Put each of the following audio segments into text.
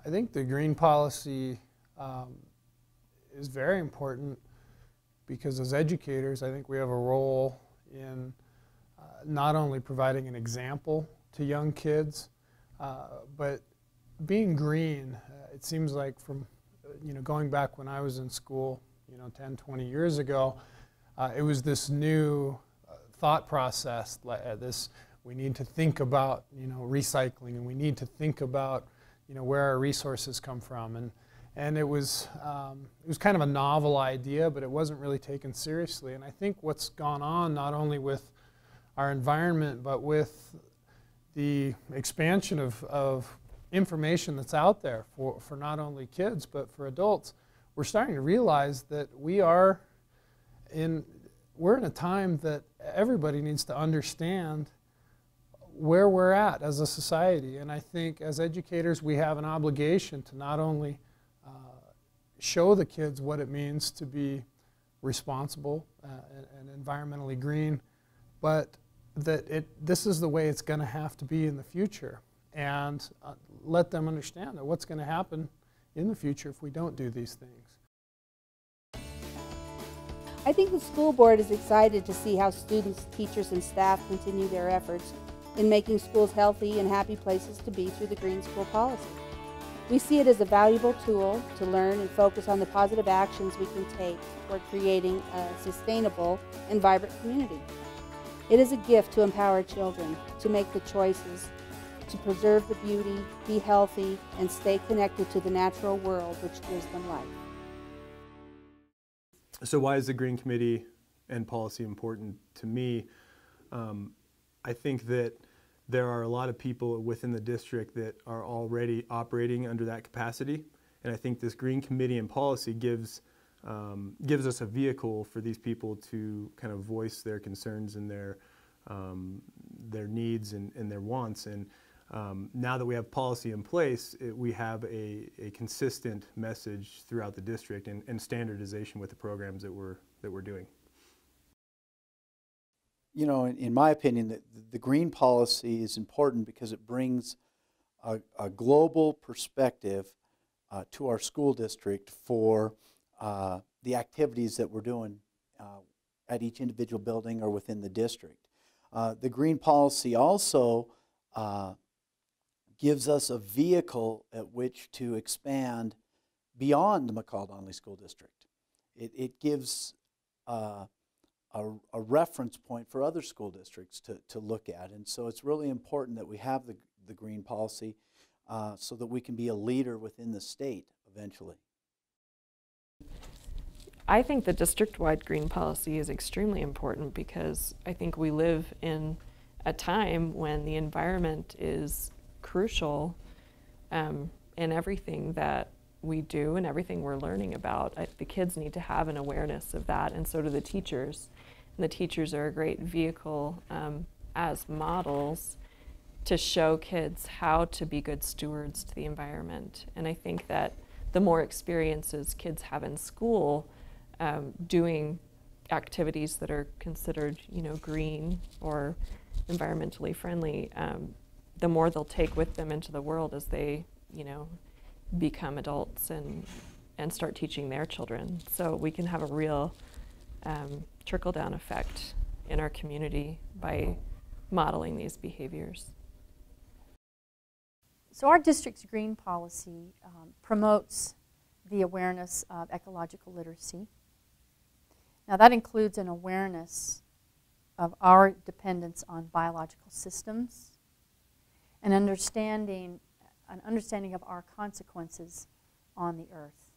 I think the green policy is very important because as educators, I think we have a role in not only providing an example to young kids, but being green. It seems like from going back when I was in school, 10, 20 years ago, it was this new thought process. We need to think about recycling, and we need to think about where our resources come from, and it was kind of a novel idea, but it wasn't really taken seriously. And I think what's gone on, not only with our environment, but with the expansion of information that's out there for not only kids but for adults, we're starting to realize that we're in a time that everybody needs to understand where we're at as a society. And I think as educators we have an obligation to not only show the kids what it means to be responsible and environmentally green, but that this is the way it's going to have to be in the future, and let them understand that what's going to happen in the future if we don't do these things. I think the school board is excited to see how students, teachers, and staff continue their efforts in making schools healthy and happy places to be through the Green School Policy. We see it as a valuable tool to learn and focus on the positive actions we can take toward creating a sustainable and vibrant community. It is a gift to empower children to make the choices to preserve the beauty, be healthy, and stay connected to the natural world which gives them life. So why is the Green Committee and policy important to me? I think that there are a lot of people within the district that are already operating under that capacity, and I think this Green Committee and policy gives us a vehicle for these people to kind of voice their concerns and their needs and their wants. And now that we have policy in place, we have a consistent message throughout the district and standardization with the programs that we're doing. In my opinion, the green policy is important because it brings a global perspective to our school district for the activities that we're doing at each individual building or within the district. The green policy also gives us a vehicle at which to expand beyond the McCall Donnelly School District. It gives a reference point for other school districts to look at, and so it's really important that we have the green policy so that we can be a leader within the state eventually. I think the district-wide green policy is extremely important because I think we live in a time when the environment is crucial in everything that we do and everything we're learning about. The kids need to have an awareness of that, and so do the teachers. And the teachers are a great vehicle as models to show kids how to be good stewards to the environment. And I think that the more experiences kids have in school doing activities that are considered, green or environmentally friendly, the more they'll take with them into the world as they, become adults and start teaching their children. So we can have a real trickle-down effect in our community by modeling these behaviors. So our district's green policy promotes the awareness of ecological literacy. Now that includes an awareness of our dependence on biological systems, an understanding of our consequences on the earth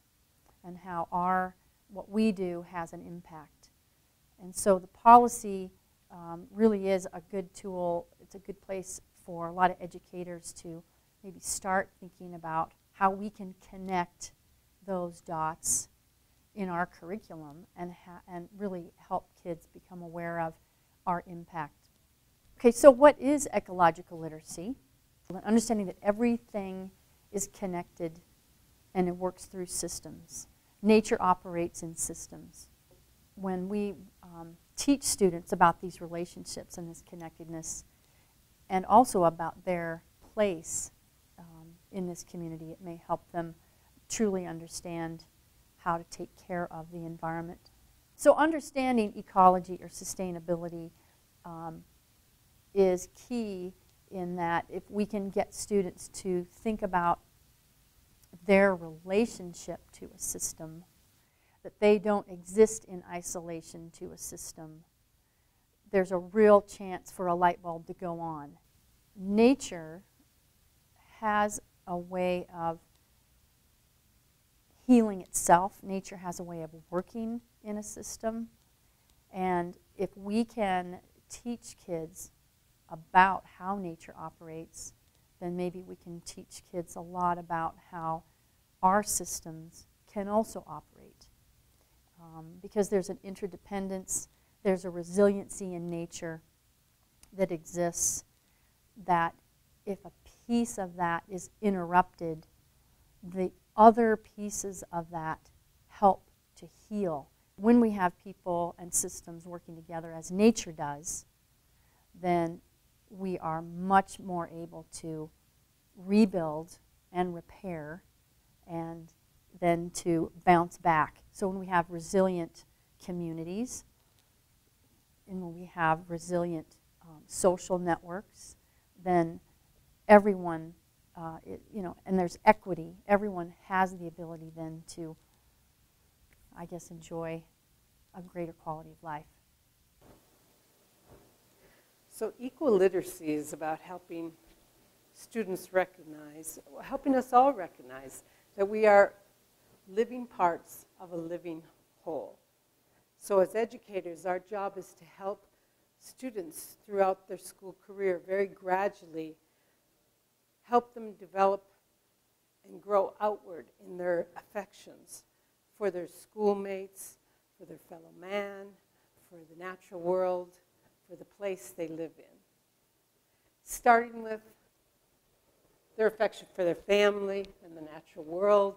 and how what we do has an impact. And so the policy really is a good tool. It's a good place for a lot of educators to maybe start thinking about how we can connect those dots in our curriculum and really help kids become aware of our impact. Okay, so what is ecological literacy? Understanding that everything is connected and it works through systems. Nature operates in systems. When we teach students about these relationships and this connectedness, and also about their place in this community. It may help them truly understand how to take care of the environment. So understanding ecology or sustainability is key in that if we can get students to think about their relationship to a system, that they don't exist in isolation to a system, there's a real chance for a light bulb to go on. Nature has a way of healing itself. Nature has a way of working in a system. And if we can teach kids about how nature operates, then maybe we can teach kids a lot about how our systems can also operate. Because there's an interdependence, there's a resiliency in nature that exists, that if a piece of that is interrupted, the other pieces of that help to heal. When we have people and systems working together as nature does, then we are much more able to rebuild and repair and then to bounce back. So when we have resilient communities and when we have resilient social networks, then everyone, and there's equity, everyone has the ability then to, I guess, enjoy a greater quality of life. So equal literacy is about helping students recognize, helping us all recognize that we are living parts of a living whole. So as educators, our job is to help students throughout their school career very gradually help them develop and grow outward in their affections for their schoolmates, for their fellow man, for the natural world, for the place they live in. Starting with their affection for their family and the natural world,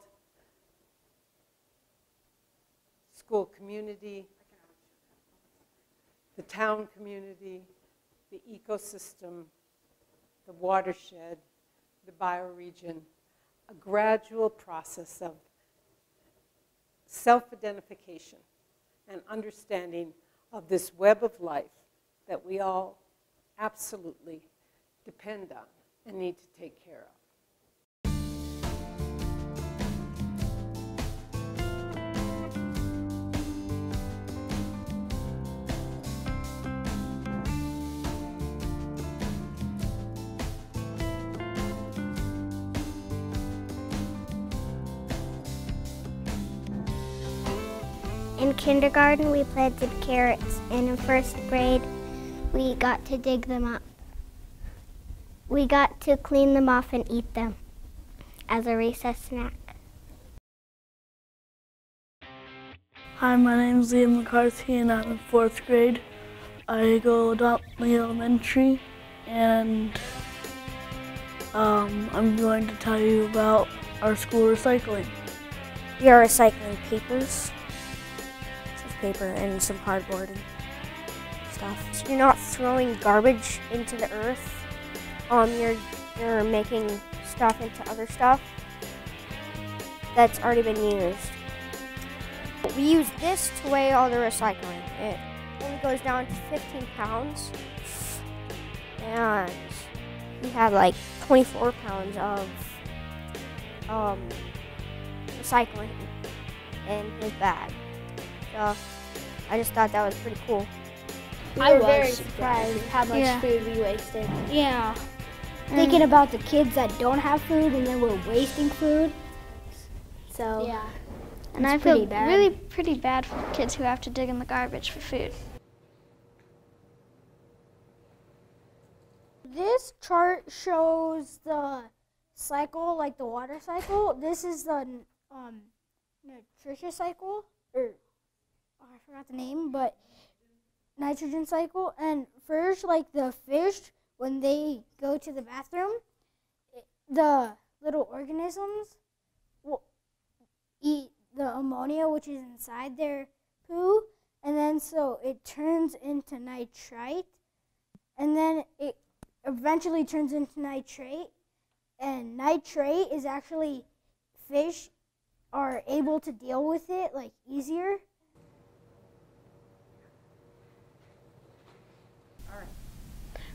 school community, the town community, the ecosystem, the watershed, the bioregion, a gradual process of self-identification and understanding of this web of life that we all absolutely depend on and need to take care of. In kindergarten, we planted carrots, and in first grade, we got to dig them up. We got to clean them off and eat them as a recess snack. Hi, my name is Liam McCarthy, and I'm in 4th grade. I go Donnelly Elementary, and I'm going to tell you about our school recycling. We are recycling papers. Paper and some cardboard and stuff. So you're not throwing garbage into the earth. You're making stuff into other stuff that's already been used. We use this to weigh all the recycling. It only goes down to 15 pounds. And we have like 24 pounds of recycling in his bag. So I just thought that was pretty cool. I was very surprised how much food we wasted. Yeah. Thinking about the kids that don't have food and then we're wasting food. So yeah. And I feel really pretty bad for kids who have to dig in the garbage for food. This chart shows the cycle, like the water cycle. This is the nutritious cycle, or I forgot the name, but nitrogen cycle. And first, like the fish, when they go to the bathroom, the little organisms will eat the ammonia, which is inside their poo, and then so it turns into nitrite, and then it eventually turns into nitrate, and nitrate is actually fish are able to deal with it like easier.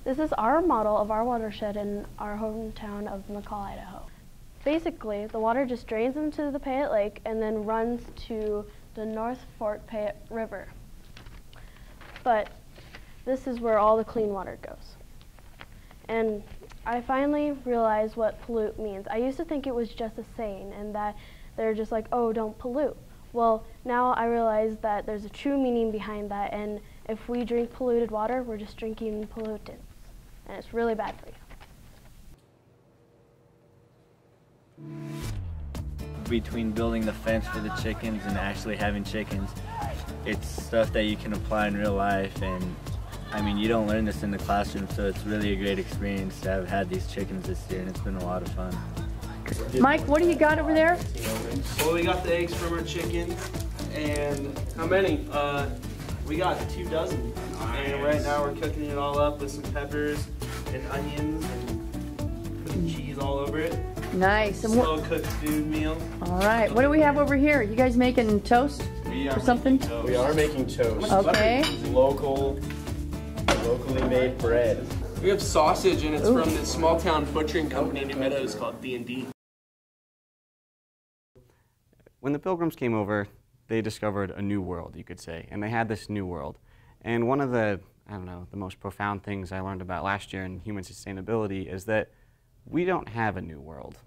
This is our model of our watershed in our hometown of McCall, Idaho. Basically, the water just drains into the Payette Lake and then runs to the North Fort Payette River. But this is where all the clean water goes. And I finally realized what pollute means. I used to think it was just a saying and that they're just like, oh, don't pollute. Well, now I realize that there's a true meaning behind that, and if we drink polluted water, we're just drinking pollutants. And it's really bad for you. Between building the fence for the chickens and actually having chickens, it's stuff that you can apply in real life, and I mean, you don't learn this in the classroom, so it's really a great experience to have had these chickens this year, and it's been a lot of fun. Mike, what do you got over there? Well, we got the eggs from our chickens, and how many? We got 2 dozen, and right now we're cooking it all up with some peppers and onions and putting cheese all over it. Nice. And slow cooked food meal. All right. What do we have over here? You guys making toast or something? We are making toast. Okay. Locally made bread. We have sausage, and it's from this small town butchering company in New Meadows called D&D. When the Pilgrims came over, they discovered a new world, you could say, and they had this new world. And one of the, I don't know, the most profound things I learned about last year in human sustainability is that we don't have a new world.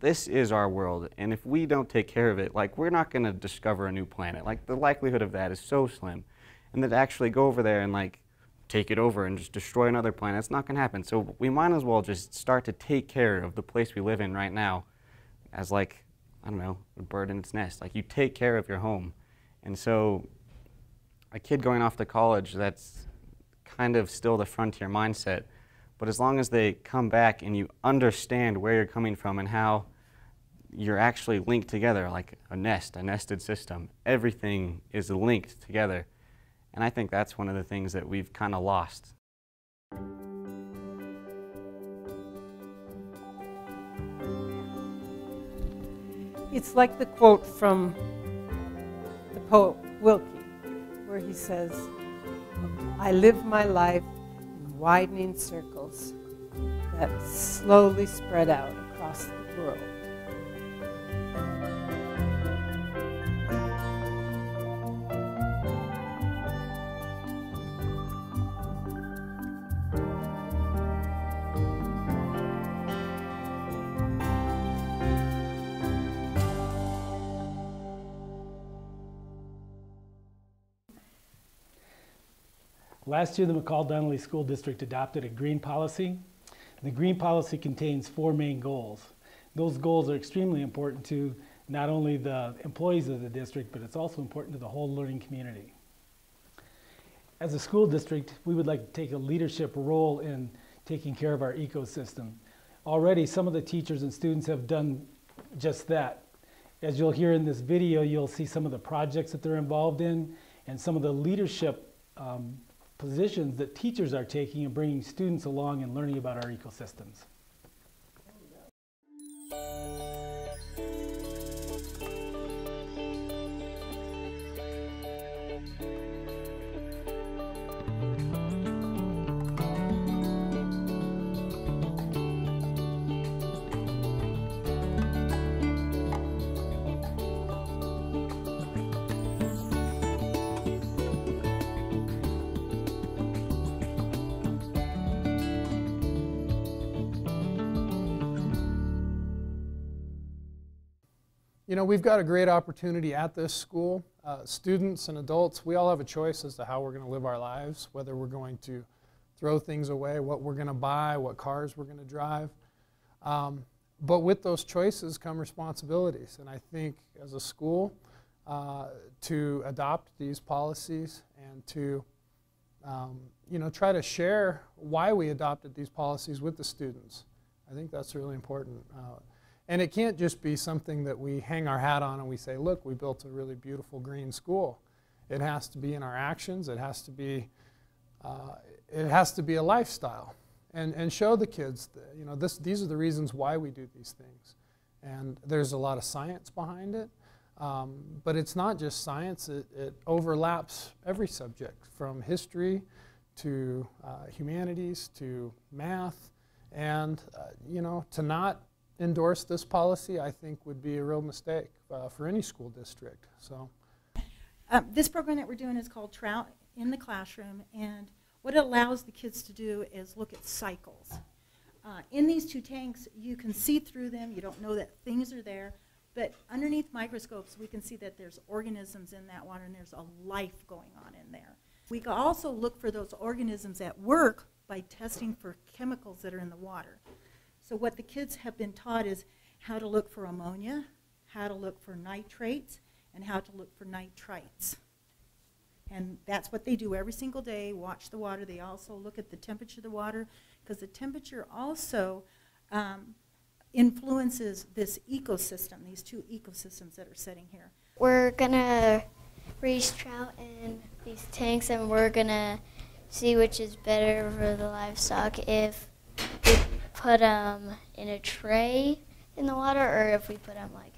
This is our world, and if we don't take care of it, like, we're not going to discover a new planet. Like, the likelihood of that is so slim. And that actually go over there and, like, take it over and just destroy another planet, it's not going to happen. So we might as well just start to take care of the place we live in right now as, like, I don't know, a bird in its nest. Like, you take care of your home. And so a kid going off to college, that's kind of still the frontier mindset. But as long as they come back and you understand where you're coming from and how you're actually linked together, like a nested system, everything is linked together. And I think that's one of the things that we've kind of lost. It's like the quote from the poet Wilkie, where he says, I live my life in widening circles that slowly spread out across the world. Last year, the McCall-Donnelly School District adopted a green policy. The green policy contains 4 main goals. Those goals are extremely important to not only the employees of the district, but it's also important to the whole learning community. As a school district, we would like to take a leadership role in taking care of our ecosystem. Already, some of the teachers and students have done just that. As you'll hear in this video, you'll see some of the projects that they're involved in and some of the leadership positions that teachers are taking and bringing students along and learning about our ecosystems. You know, we've got a great opportunity at this school. Students and adults, we all have a choice as to how we're going to live our lives, whether we're going to throw things away, what we're going to buy, what cars we're going to drive. But with those choices come responsibilities. And I think as a school, to adopt these policies and to try to share why we adopted these policies with the students. I think that's really important. And it can't just be something that we hang our hat on and we say, look, we built a really beautiful green school. It has to be in our actions. It has to be a lifestyle. and show the kids that, you know, these are the reasons why we do these things. And there's a lot of science behind it, but it's not just science, it overlaps every subject, from history to humanities to math, and you know, to not endorse this policy, I think, would be a real mistake for any school district. So, this program that we're doing is called Trout in the Classroom, and what it allows the kids to do is look at cycles. In these two tanks, you can see through them. You don't know that things are there, but underneath microscopes, we can see that there's organisms in that water, and there's a life going on in there. We can also look for those organisms at work by testing for chemicals that are in the water. So what the kids have been taught is how to look for ammonia, how to look for nitrates, and how to look for nitrites. And that's what they do every single day, watch the water. They also look at the temperature of the water, because the temperature also influences this ecosystem, these two ecosystems that are sitting here. We're gonna raise trout in these tanks, and we're gonna see which is better for the livestock, if we put them in a tray in the water or if we put them like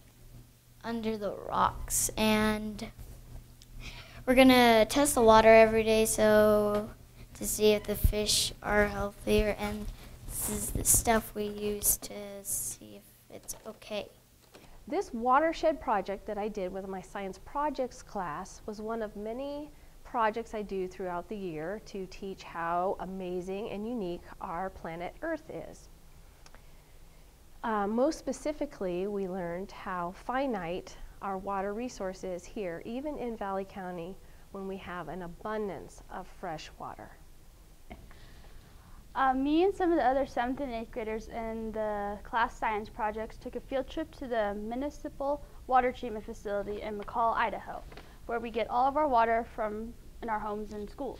under the rocks. And we're gonna test the water every day to see if the fish are healthier, and this is the stuff we use to see if it's okay. This watershed project that I did with my science projects class was one of many projects I do throughout the year to teach how amazing and unique our planet Earth is. Most specifically, we learned how finite our water resource is here, even in Valley County, when we have an abundance of fresh water. Me and some of the other 7th and 8th graders in the class science projects took a field trip to the municipal water treatment facility in McCall, Idaho, where we get all of our water from in our homes and schools.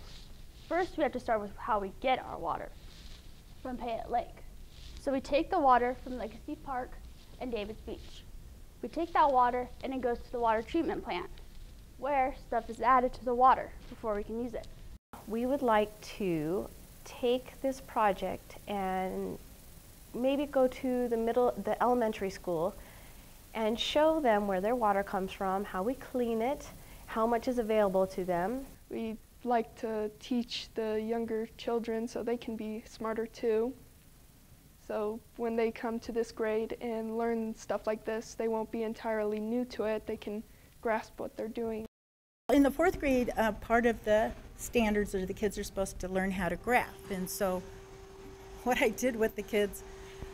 First, we have to start with how we get our water from Payette Lake. So we take the water from Legacy Park and Davis Beach. We take that water and it goes to the water treatment plant, where stuff is added to the water before we can use it. We would like to take this project and maybe go to the elementary school and show them where their water comes from, how we clean it, how much is available to them. We like to teach the younger children so they can be smarter too. So when they come to this grade and learn stuff like this, they won't be entirely new to it. They can grasp what they're doing. In the 4th grade, part of the standards are the kids are supposed to learn how to graph. And so what I did with the kids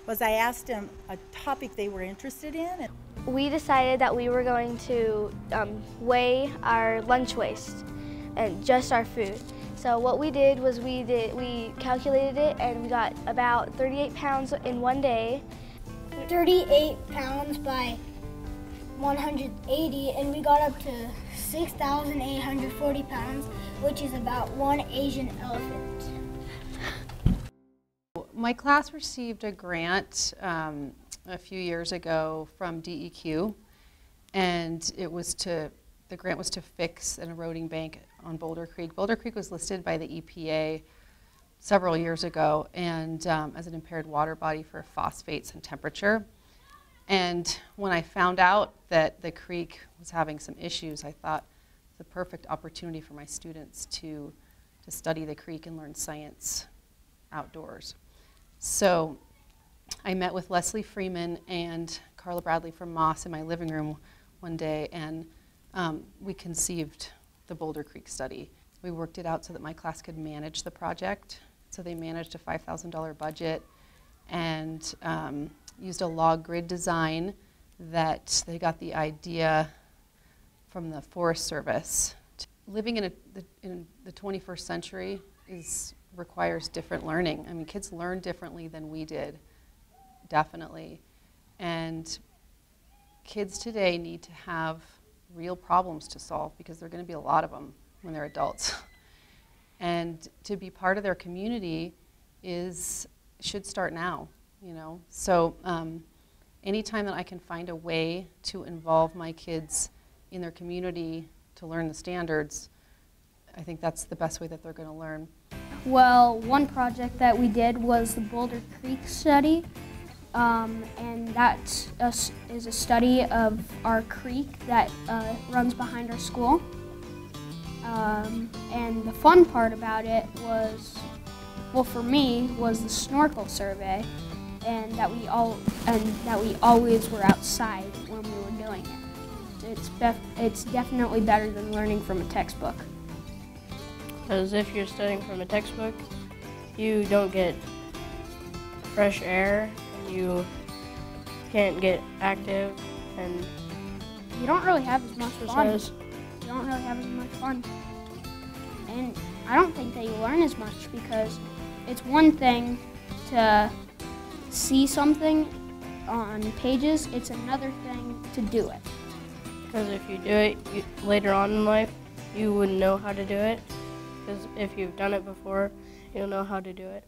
was I asked them a topic they were interested in. We decided that we were going to weigh our lunch waste and just our food. So what we did was we calculated it, and we got about 38 pounds in one day. 38 pounds by 180, and we got up to 6,840 pounds, which is about one Asian elephant. My class received a grant a few years ago from DEQ, and the grant was to fix an eroding bank on Boulder Creek. Boulder Creek was listed by the EPA several years ago and as an impaired water body for phosphates and temperature. And when I found out that the creek was having some issues, I thought the perfect opportunity for my students to study the creek and learn science outdoors. So I met with Leslie Freeman and Carla Bradley from Moss in my living room one day, and we conceived the Boulder Creek study. We worked it out so that my class could manage the project. So they managed a $5,000 budget and used a log grid design that they got the idea from the Forest Service. Living in the 21st century requires different learning. I mean, kids learn differently than we did, definitely. And kids today need to have real problems to solve because there are going to be a lot of them when they're adults. And to be part of their community should start now, you know. So anytime that I can find a way to involve my kids in their community to learn the standards, I think that's the best way that they're going to learn. Well, one project that we did was the Boulder Creek study, and that is a study of our creek that runs behind our school. And the fun part about it was, well, for me, was the snorkel survey, and that we always were outside when we were doing it. It's definitely better than learning from a textbook. Because if you're studying from a textbook, you don't get fresh air, and you can't get active, and you don't really have as much fun. exercise. You don't really have as much fun. And I don't think that you learn as much, because it's one thing to see something on pages, it's another thing to do it. Because if you do it later on in life, you wouldn't know how to do it. Because if you've done it before, you'll know how to do it.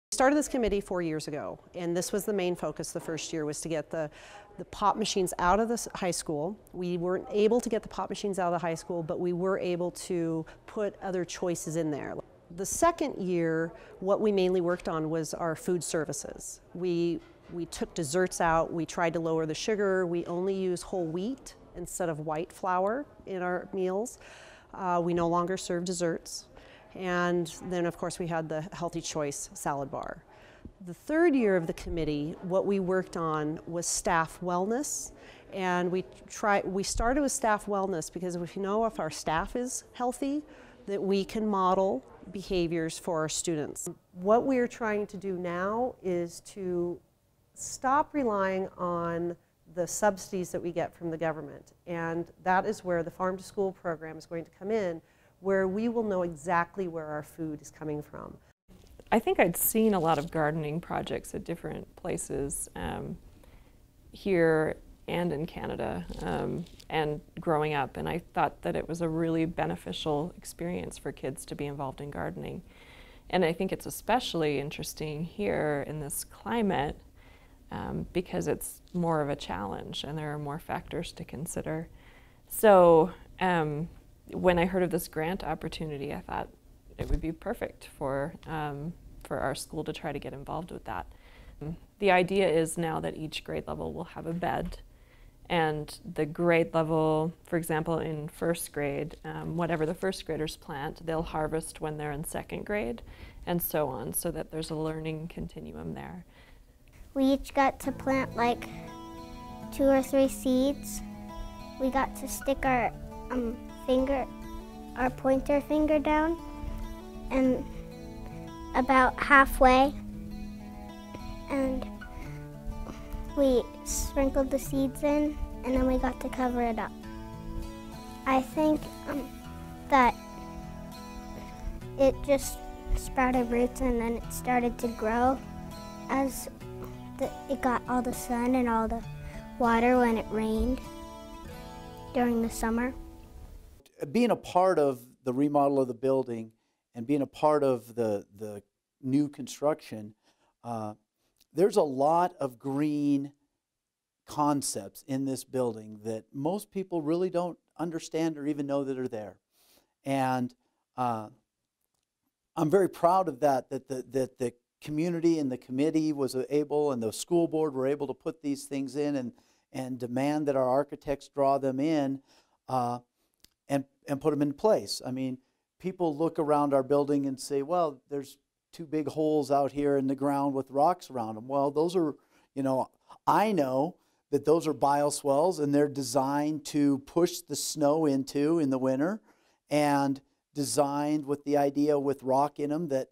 We started this committee 4 years ago, and this was the main focus the first year, was to get the pop machines out of the high school. We weren't able to get the pop machines out of the high school, but we were able to put other choices in there. The second year, what we mainly worked on was our food services. We took desserts out, we tried to lower the sugar, we only use whole wheat instead of white flour in our meals. We no longer serve desserts. And then, of course, we had the Healthy Choice salad bar. The third year of the committee, what we worked on was staff wellness. And we started with staff wellness because if our staff is healthy, that we can model behaviors for our students. What we are trying to do now is to stop relying on the subsidies that we get from the government. And that is where the Farm to School program is going to come in, where we will know exactly where our food is coming from. I think I'd seen a lot of gardening projects at different places here and in Canada and growing up, and I thought that it was a really beneficial experience for kids to be involved in gardening. And I think it's especially interesting here in this climate because it's more of a challenge and there are more factors to consider. So when I heard of this grant opportunity, I thought it would be perfect for our school to try to get involved with that. The idea is now that each grade level will have a bed, and the grade level, for example, in first grade, whatever the first graders plant, they'll harvest when they're in second grade, and so on, so that there's a learning continuum there. We each got to plant like 2 or 3 seeds. We got to stick our pointer finger down, and about halfway, and we sprinkled the seeds in, and then we got to cover it up. I think that it just sprouted roots, and then it started to grow as it got all the sun and all the water when it rained during the summer. Being a part of the remodel of the building and being a part of the new construction, there's a lot of green concepts in this building that most people really don't understand or even know that are there. And I'm very proud of that the community and the committee was able, and the school board were able to put these things in and demand that our architects draw them in and put them in place. I mean, people look around our building and say, well, there's 2 big holes out here in the ground with rocks around them. Well, those are, I know that those are bioswales, and they're designed to push the snow into in the winter, and designed with the idea with rock in them that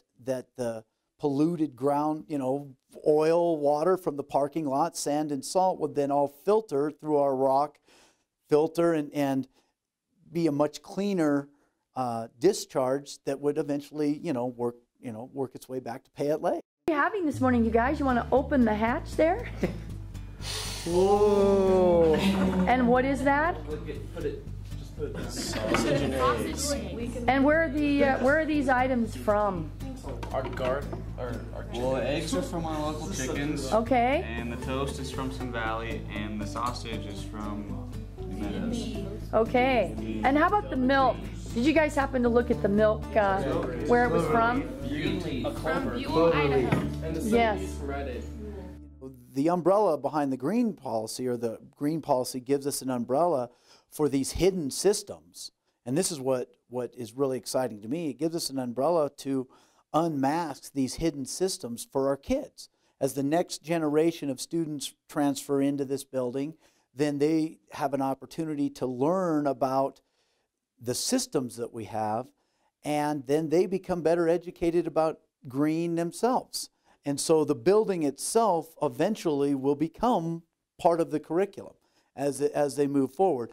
the polluted ground, oil, water from the parking lot, sand and salt would then all filter through our rock filter and be a much cleaner discharge that would eventually, work its way back to Payette Lake. What are you having this morning, you guys? You want to open the hatch there? Whoa. And what is that? Sausage and eggs. And where are these items from? Our garden, our Well, the eggs are from our local chickens. Okay. And the toast is from Sun Valley, and the sausage is from the Meadows. Okay. And how about the milk? Did you guys happen to look at the milk, where it was from? From Buell, Idaho. Yes. The umbrella behind the green policy, or the green policy, gives us an umbrella for these hidden systems. And this is what is really exciting to me. It gives us an umbrella to unmask these hidden systems for our kids. As the next generation of students transfer into this building, then they have an opportunity to learn about the systems that we have, and then they become better educated about green themselves. And so the building itself eventually will become part of the curriculum as they move forward.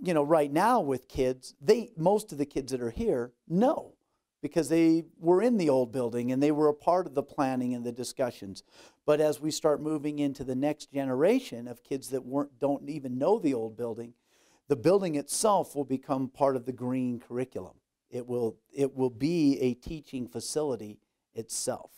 You know, right now with kids, most of the kids that are here know, because they were in the old building and they were a part of the planning and the discussions. But as we start moving into the next generation of kids that don't even know the old building, the building itself will become part of the green curriculum. It will be a teaching facility itself.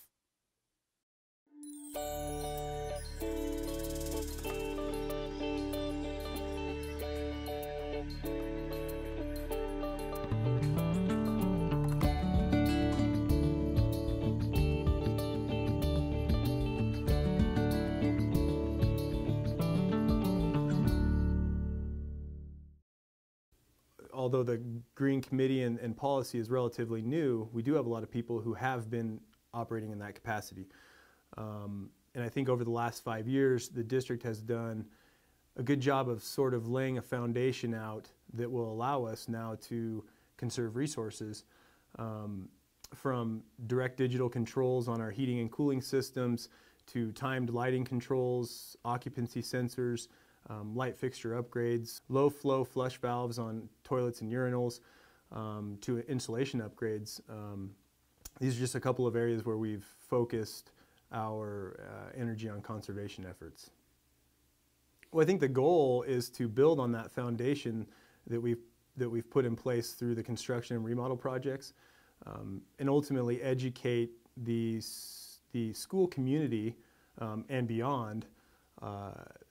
Although the Green Committee and policy is relatively new, we do have a lot of people who have been operating in that capacity. And I think over the last 5 years, the district has done a good job of sort of laying a foundation out that will allow us now to conserve resources, from direct digital controls on our heating and cooling systems to timed lighting controls, occupancy sensors, light fixture upgrades, low flow flush valves on toilets and urinals, to insulation upgrades. These are just a couple of areas where we've focused our energy on conservation efforts. Well, I think the goal is to build on that foundation that we've put in place through the construction and remodel projects, and ultimately educate the school community and beyond,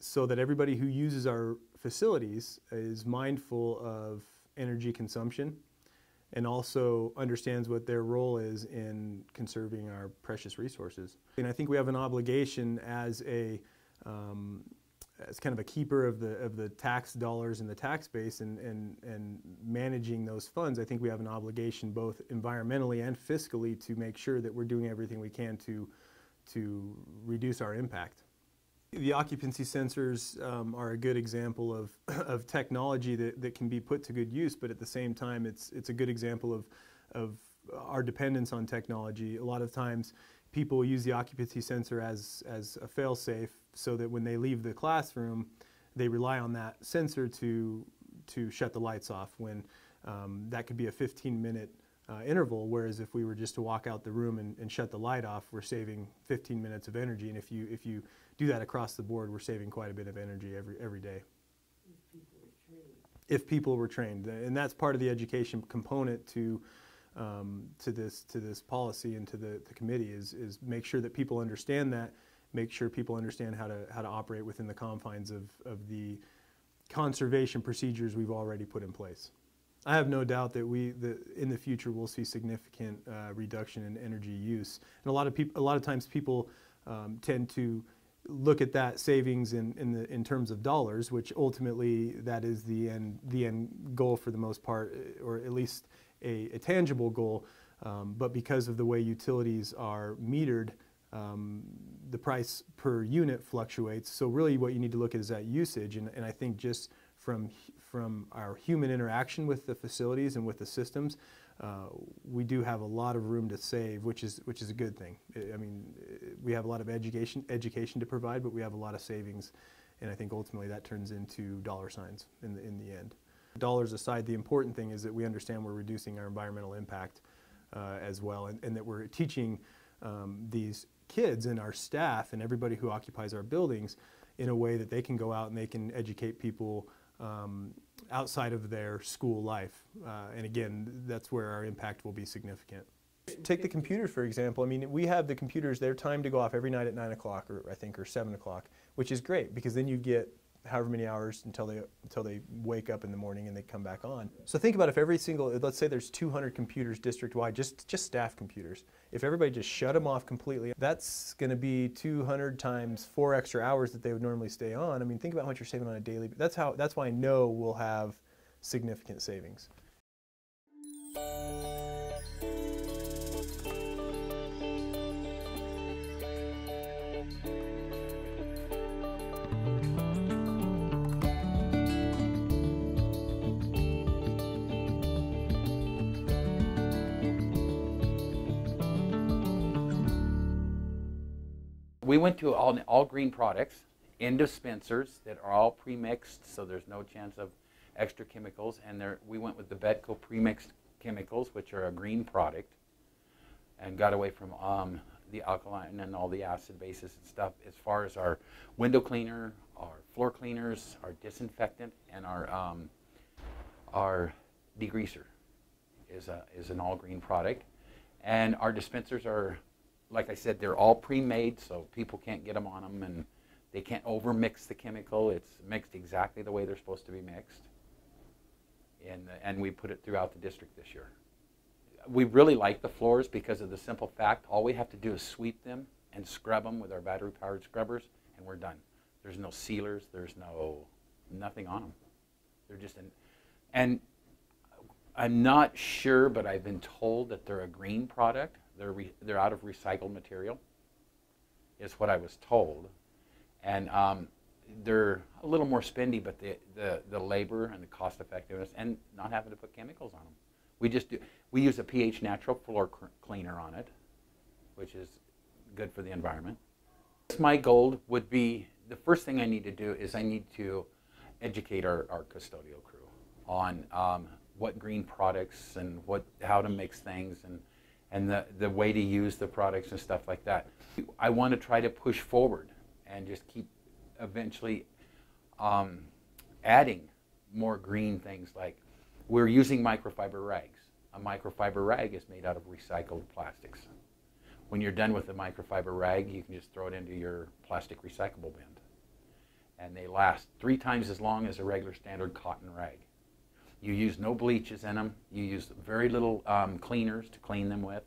so that everybody who uses our facilities is mindful of energy consumption and also understands what their role is in conserving our precious resources. And I think we have an obligation as kind of a keeper of the tax dollars in the tax base and managing those funds. I think we have an obligation both environmentally and fiscally to make sure that we're doing everything we can to reduce our impact. The occupancy sensors are a good example of technology that can be put to good use, but at the same time it's a good example of our dependence on technology. A lot of times people use the occupancy sensor as a fail-safe so that when they leave the classroom they rely on that sensor to shut the lights off when that could be a 15-minute interval, whereas if we were just to walk out the room and shut the light off, we're saving 15 minutes of energy, and if you do that across the board, we're saving quite a bit of energy every day. If people were trained, and that's part of the education component to this policy and to the committee is make sure that people understand that, make sure people understand how to operate within the confines of the conservation procedures we've already put in place. I have no doubt that in the future we'll see significant reduction in energy use, and a lot of times people tend to look at that savings in terms of dollars, which ultimately that is the end goal for the most part, or at least a tangible goal. But because of the way utilities are metered, the price per unit fluctuates. So really, what you need to look at is that usage, and I think just from our human interaction with the facilities and with the systems, we do have a lot of room to save, which is a good thing. I mean, we have a lot of education to provide, but we have a lot of savings, and I think ultimately that turns into dollar signs in the end. Dollars aside, the important thing is that we understand we're reducing our environmental impact as well, and that we're teaching these kids and our staff and everybody who occupies our buildings in a way that they can go out and they can educate people outside of their school life. And again, that's where our impact will be significant. Take the computers, for example. I mean, we have the computers, they're timed to go off every night at 9 o'clock, or I think, or 7 o'clock, which is great because then you get however many hours until they wake up in the morning and they come back on. So think about if every single, let's say there's 200 computers district-wide, just staff computers. If everybody just shut them off completely, that's going to be 200 times 4 extra hours that they would normally stay on. I mean, think about what you're saving on a daily. That's why I know we'll have significant savings. We went to all green products in dispensers that are all pre-mixed, so there's no chance of extra chemicals. And we went with the Betco pre-mixed chemicals, which are a green product, and got away from the alkaline and all the acid bases and stuff. As far as our window cleaner, our floor cleaners, our disinfectant, and our degreaser is an all green product. And our dispensers are, like I said, they're all pre-made, so people can't get them on them, and they can't over-mix the chemical. It's mixed exactly the way they're supposed to be mixed. And we put it throughout the district this year. We really like the floors because of the simple fact, all we have to do is sweep them and scrub them with our battery-powered scrubbers, and we're done. There's no sealers, there's nothing on them. They're just and I'm not sure, but I've been told that they're a green product. They're out of recycled material, is what I was told. And they're a little more spendy, but the labor and the cost effectiveness and not having to put chemicals on them. We use a pH natural floor cleaner on it, which is good for the environment. My goal would be, the first thing I need to do is I need to educate our custodial crew on what green products and how to mix things and the way to use the products and stuff like that. I want to try to push forward and just keep eventually adding more green things, like we're using microfiber rags. A microfiber rag is made out of recycled plastics. When you're done with the microfiber rag, you can just throw it into your plastic recyclable bin. And they last 3 times as long as a regular standard cotton rag. You use no bleaches in them. You use very little cleaners to clean them with.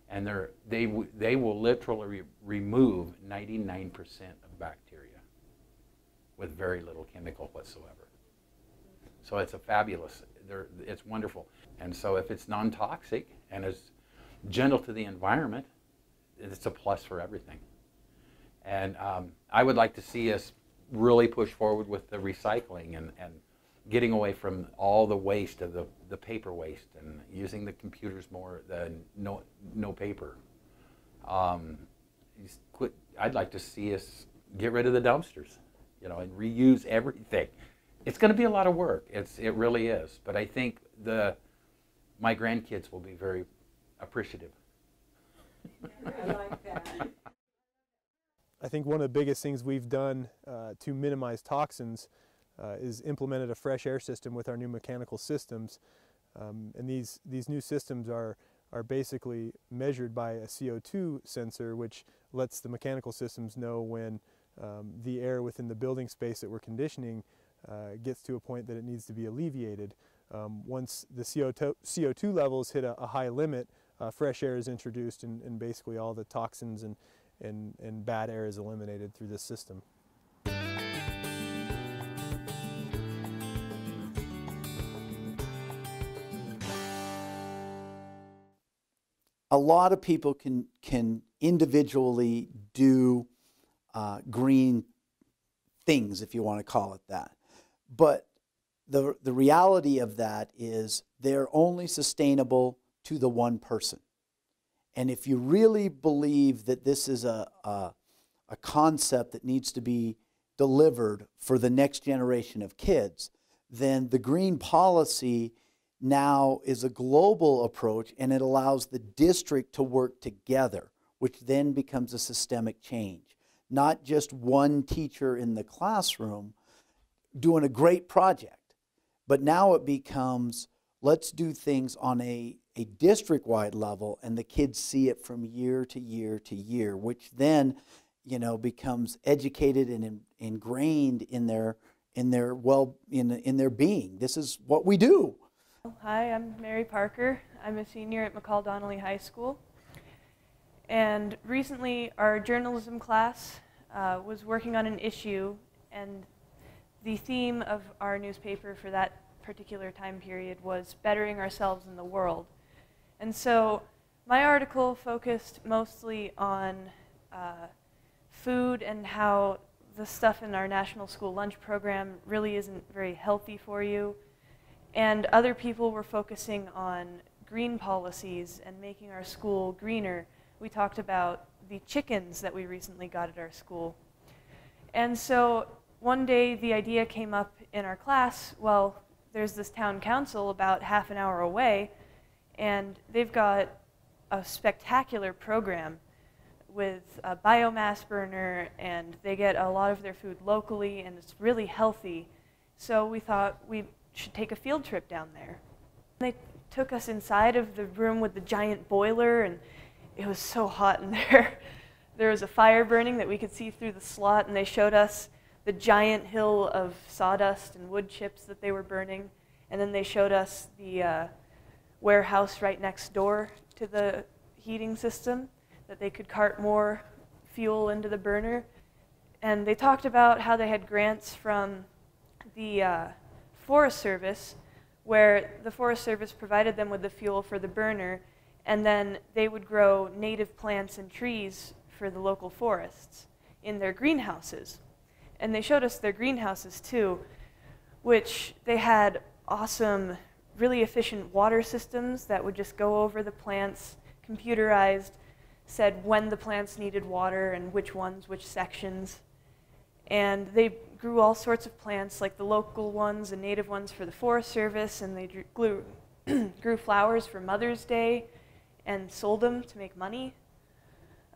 And they will literally remove 99% of bacteria with very little chemical whatsoever. So it's it's wonderful. And so if it's non-toxic and is gentle to the environment, it's a plus for everything. And I would like to see us really push forward with the recycling and getting away from all the waste of the paper waste and using the computers more than no paper. I'd like to see us get rid of the dumpsters, and reuse everything. It's going to be a lot of work. It really is. But I think my grandkids will be very appreciative. I like that. I think one of the biggest things we've done to minimize toxins is implemented a fresh air system with our new mechanical systems. And these new systems are basically measured by a CO2 sensor, which lets the mechanical systems know when the air within the building space that we're conditioning gets to a point that it needs to be alleviated. Once the CO2 levels hit a high limit, fresh air is introduced, and basically all the toxins and bad air is eliminated through this system. A lot of people can individually do green things, if you want to call it that. But the reality of that is they're only sustainable to the one person. And if you really believe that this is a concept that needs to be delivered for the next generation of kids, then the green policy now is a global approach, and it allows the district to work together, which then becomes a systemic change. not just one teacher in the classroom doing a great project, but now it becomes, let's do things on a district-wide level, and the kids see it from year to year to year, which then, you know, becomes educated and ingrained in their being. This is what we do. Hi, I'm Mary Parker. I'm a senior at McCall Donnelly High School. And recently our journalism class was working on an issue, and the theme of our newspaper for that particular time period was bettering ourselves in the world. And so my article focused mostly on food and how the stuff in our national school lunch program really isn't very healthy for you. And other people were focusing on green policies and making our school greener. We talked about the chickens that we recently got at our school. And so one day the idea came up in our class, well, there's this town council about half an hour away, and they've got a spectacular program with a biomass burner, and they get a lot of their food locally, and it's really healthy. So we thought we should take a field trip down there. They took us inside of the room with the giant boiler, and it was so hot in there. There was a fire burning that we could see through the slot, and they showed us the giant hill of sawdust and wood chips that they were burning. And then they showed us the warehouse right next door to the heating system, that they could cart more fuel into the burner. And they talked about how they had grants from the Forest Service, where the Forest Service provided them with the fuel for the burner, and then they would grow native plants and trees for the local forests in their greenhouses. And they showed us their greenhouses too, which they had awesome, really efficient water systems that would just go over the plants, computerized, said when the plants needed water and which ones, which sections. And they grew all sorts of plants, like the local ones and native ones for the Forest Service, and they grew flowers for Mother's Day and sold them to make money.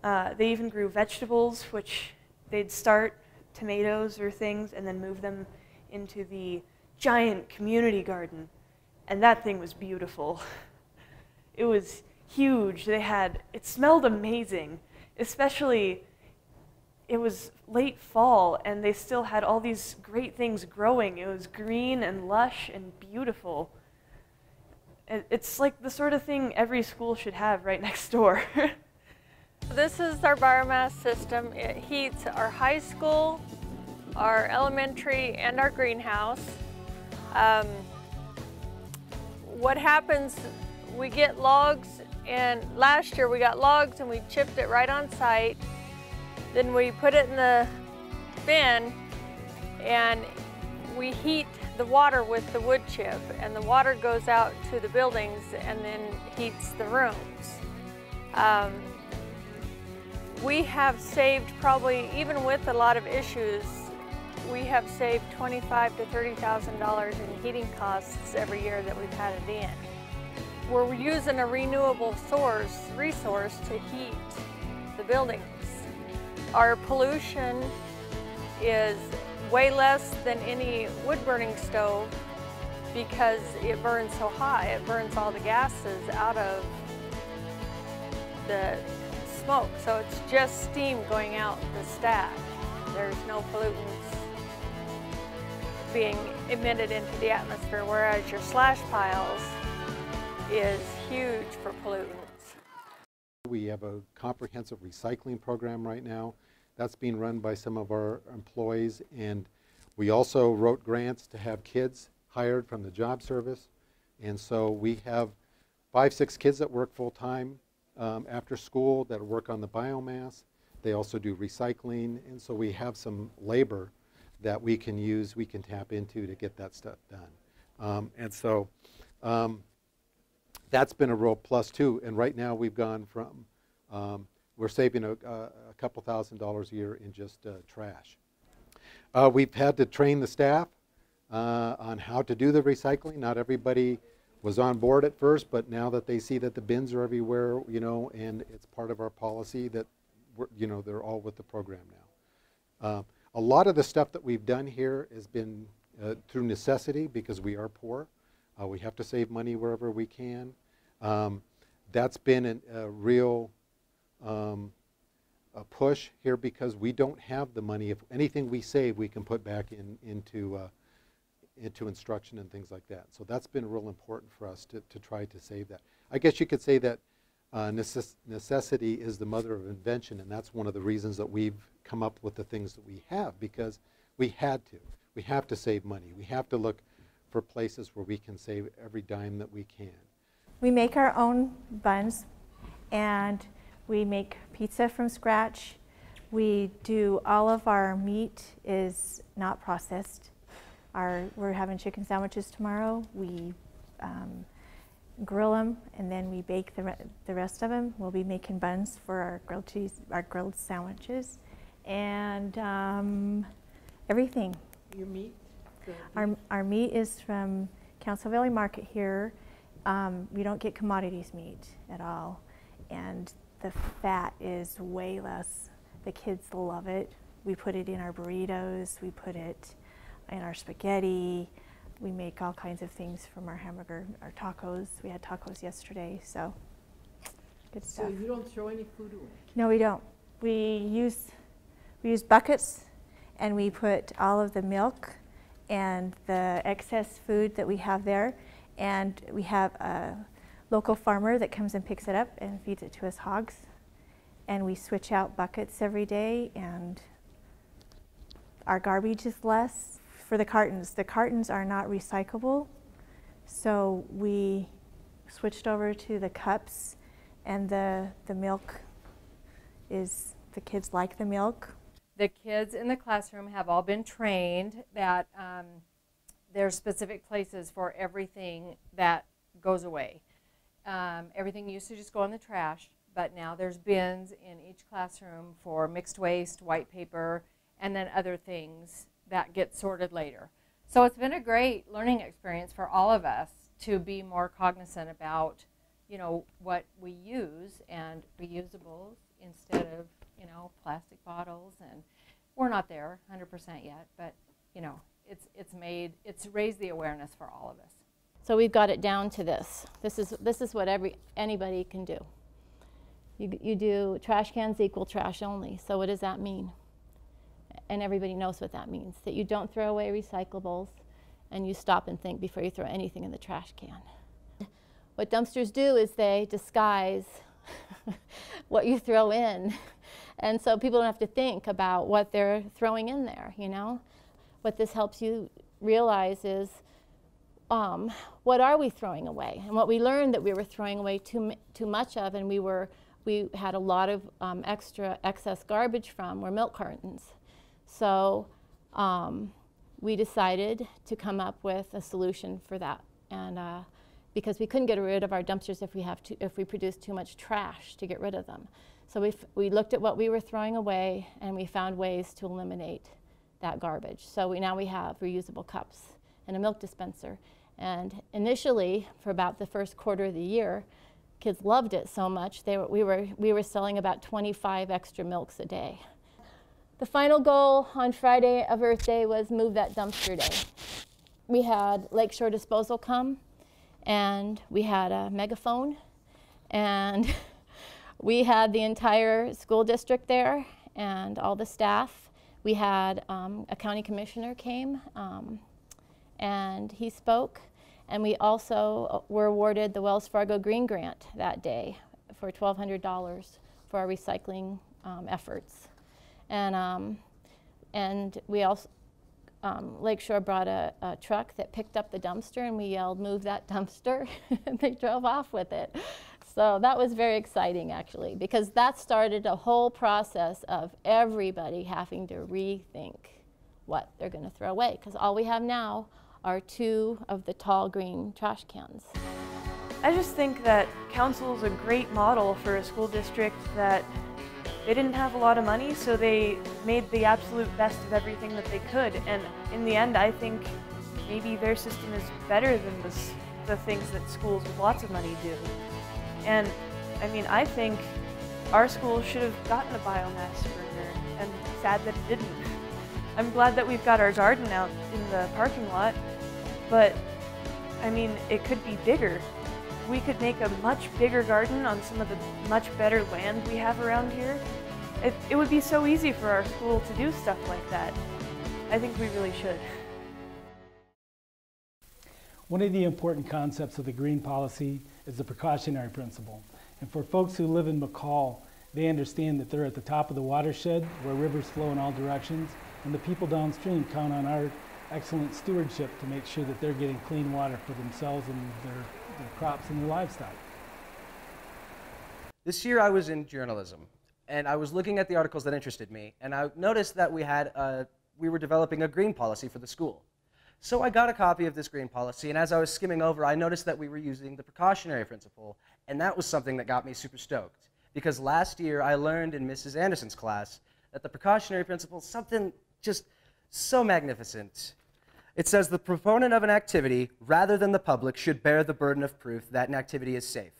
They even grew vegetables, which they'd start tomatoes or things and then move them into the giant community garden. And that thing was beautiful. It was huge. It smelled amazing, especially it was late fall and they still had all these great things growing. It was green and lush and beautiful. It's like the sort of thing every school should have right next door. This is our biomass system. It heats our high school, our elementary, and our greenhouse. What happens, we get logs, and last year we got logs and we chipped it right on site. Then we put it in the bin and we heat the water with the wood chip, and the water goes out to the buildings and then heats the rooms. We have saved probably, even with a lot of issues, we have saved $25,000 to $30,000 in heating costs every year that we've had it in. We're using a renewable resource to heat the buildings. Our pollution is way less than any wood-burning stove because it burns so high. It burns all the gases out of the smoke, so it's just steam going out the stack. There's no pollutants being emitted into the atmosphere, whereas your slash piles is huge for pollutants. We have a comprehensive recycling program right now that's being run by some of our employees, and we also wrote grants to have kids hired from the job service, and so we have 5-6 kids that work full-time after school that work on the biomass. They also do recycling, and so we have some labor that we can use, we can tap into to get that stuff done. And so that's been a real plus too, and right now we've gone from, we're saving a couple $1,000s a year in just trash. We've had to train the staff on how to do the recycling. Not everybody was on board at first, but now that they see that the bins are everywhere, you know, and it's part of our policy that, they're all with the program now. A lot of the stuff that we've done here has been through necessity because we are poor. We have to save money wherever we can. That's been a real a push here because we don't have the money. If anything we save, we can put back into instruction and things like that. So that's been real important for us to try to save that. I guess you could say that necessity is the mother of invention, and that's one of the reasons that we've come up with the things that we have, because we had to. We have to save money. We have to look for places where we can save every dime that we can. We make our own buns, and we make pizza from scratch. We do all of our meat is not processed. We're having chicken sandwiches tomorrow. We grill them, and then we bake the rest of them. We'll be making buns for our grilled cheese, our grilled sandwiches, and everything. Your meat? Our meat is from Council Valley Market here. We don't get commodities meat at all, and the fat is way less. The kids love it. We put it in our burritos. We put it in our spaghetti. We make all kinds of things from our hamburger, our tacos. We had tacos yesterday, so good stuff. So you don't throw any food away? No, we don't. We use buckets, and we put all of the milk and the excess food that we have there, and we have a local farmer that comes and picks it up and feeds it to us hogs, and we switch out buckets every day, and our garbage is less. For the cartons are not recyclable, so we switched over to the cups, and the milk is, the kids like the milk. The kids in the classroom have all been trained that there's specific places for everything that goes away. Everything used to just go in the trash, but now there's bins in each classroom for mixed waste, white paper, and then other things that get sorted later. So it's been a great learning experience for all of us to be more cognizant about, you know, what we use and reusables instead of, you know, plastic bottles. And we're not there 100% yet, but, you know, it's raised the awareness for all of us. So we've got it down to this. This is what anybody can do. You do trash cans equal trash only. So what does that mean? And everybody knows what that means, that you don't throw away recyclables and you stop and think before you throw anything in the trash can. What dumpsters do is they disguise what you throw in. And so people don't have to think about what they're throwing in there, you know? What this helps you realize is what are we throwing away? And what we learned that we were throwing away too much of, and we had a lot of excess garbage from, were milk cartons. So we decided to come up with a solution for that, and because we couldn't get rid of our dumpsters if we produced too much trash to get rid of them. So we looked at what we were throwing away, and we found ways to eliminate that garbage. So now we have reusable cups and a milk dispenser. And initially, for about the first quarter of the year, kids loved it so much we were selling about 25 extra milks a day. The final goal on Friday of Earth Day was move that dumpster day. We had Lakeshore Disposal come, and we had a megaphone, and we had the entire school district there and all the staff. We had a county commissioner came, and he spoke, and we also were awarded the Wells Fargo Green Grant that day for $1,200 for our recycling efforts. And we also, Lakeshore brought a truck that picked up the dumpster, and we yelled, "Move that dumpster," and they drove off with it. So that was very exciting, actually, because that started a whole process of everybody having to rethink what they're going to throw away, because all we have now are 2 of the tall green trash cans. I just think that council is a great model for a school district that they didn't have a lot of money, so they made the absolute best of everything that they could. And in the end, I think maybe their system is better than the things that schools with lots of money do. And I mean, I think our school should have gotten a biomass burner and sad that it didn't. I'm glad that we've got our garden out in the parking lot, but I mean, it could be bigger. We could make a much bigger garden on some of the much better land we have around here. It would be so easy for our school to do stuff like that. I think we really should. One of the important concepts of the green policy is the precautionary principle. And for folks who live in McCall, they understand that they're at the top of the watershed where rivers flow in all directions, and the people downstream count on our excellent stewardship to make sure that they're getting clean water for themselves and their crops and their livestock. This year I was in journalism, and I was looking at the articles that interested me, and I noticed that we were developing a green policy for the school. So I got a copy of this green policy, and as I was skimming over, I noticed that we were using the precautionary principle, and that was something that got me super stoked. Because last year I learned in Mrs. Anderson's class that the precautionary principle is something just so magnificent. It says the proponent of an activity, rather than the public, should bear the burden of proof that an activity is safe.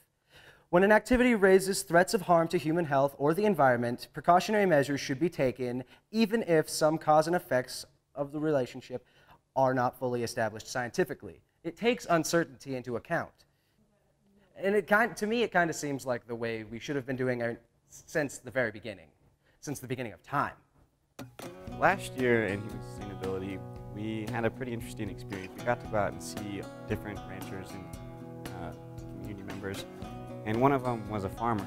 When an activity raises threats of harm to human health or the environment, precautionary measures should be taken, even if some cause and effects of the relationship are not fully established scientifically. It takes uncertainty into account. And to me, it kind of seems like the way we should have been doing it since the very beginning, since the beginning of time. Last year in human sustainability, we had a pretty interesting experience. We got to go out and see different ranchers and community members. And one of them was a farmer,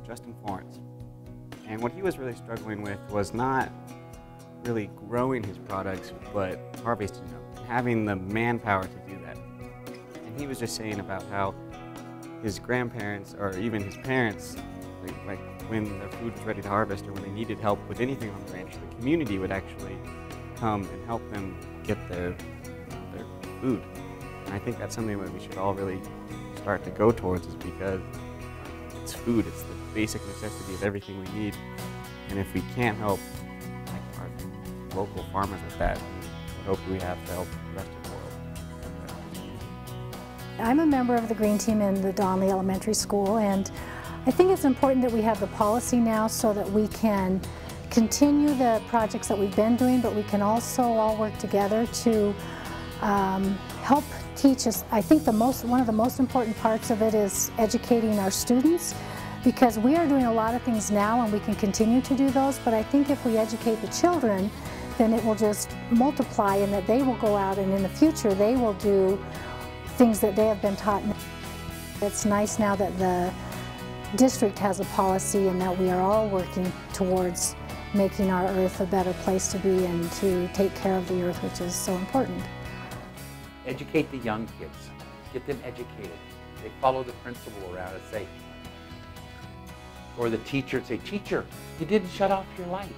Justin Florence. And what he was really struggling with was not really growing his products, but harvesting them, and having the manpower to do that. And he was just saying about how his grandparents, or even his parents, like when their food was ready to harvest or when they needed help with anything on the ranch, the community would actually come and help them get their food. And I think that's something that we should all really start to go towards, is because it's food, it's the basic necessity of everything we need. And if we can't help like our local farmers with that, what hope do we have to help the rest of the world? I'm a member of the Green Team in the Donnelly Elementary School, and I think it's important that we have the policy now so that we can continue the projects that we've been doing, but we can also all work together to help teach us. I think one of the most important parts of it is educating our students, because we are doing a lot of things now and we can continue to do those, but I think if we educate the children, then it will just multiply, and that they will go out and in the future they will do things that they have been taught. It's nice now that the district has a policy and that we are all working towards making our earth a better place to be and to take care of the earth, which is so important. Educate the young kids. Get them educated. They follow the principal around and say, or the teacher say, teacher, you didn't shut off your light.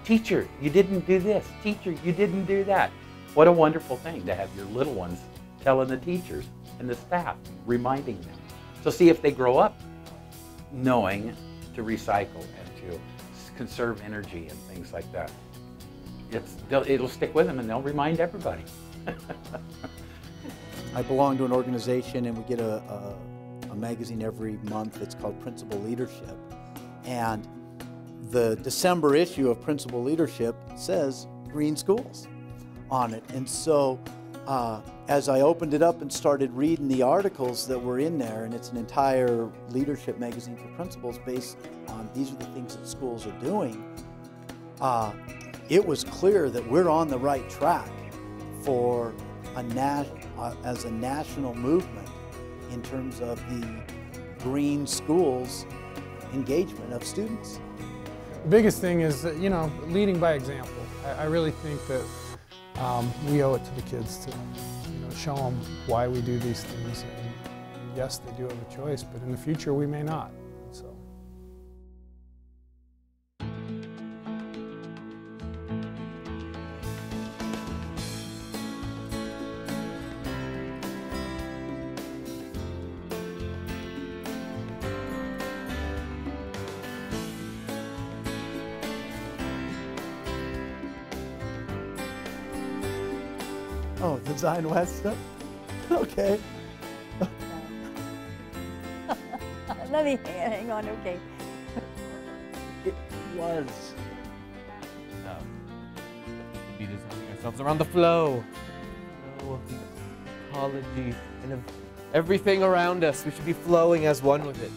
Teacher, you didn't do this. Teacher, you didn't do that. What a wonderful thing to have your little ones telling the teachers and the staff, reminding them. So see if they grow up knowing to recycle and to conserve energy and things like that. It'll stick with them and they'll remind everybody. I belong to an organization, and we get a magazine every month. It's called Principal Leadership. And the December issue of Principal Leadership says green schools on it. And so as I opened it up and started reading the articles that were in there, and it's an entire leadership magazine for principals based on these are the things that schools are doing, it was clear that we're on the right track for as a national movement in terms of the green schools engagement of students. The biggest thing is that, leading by example. I really think that we owe it to the kids to show them why we do these things. And yes, they do have a choice, but in the future we may not. So. Oh, the Zion West stuff? Okay. Let me hang on, okay. It was ourselves around the flow of the ecology and of everything around us. We should be flowing as one with it.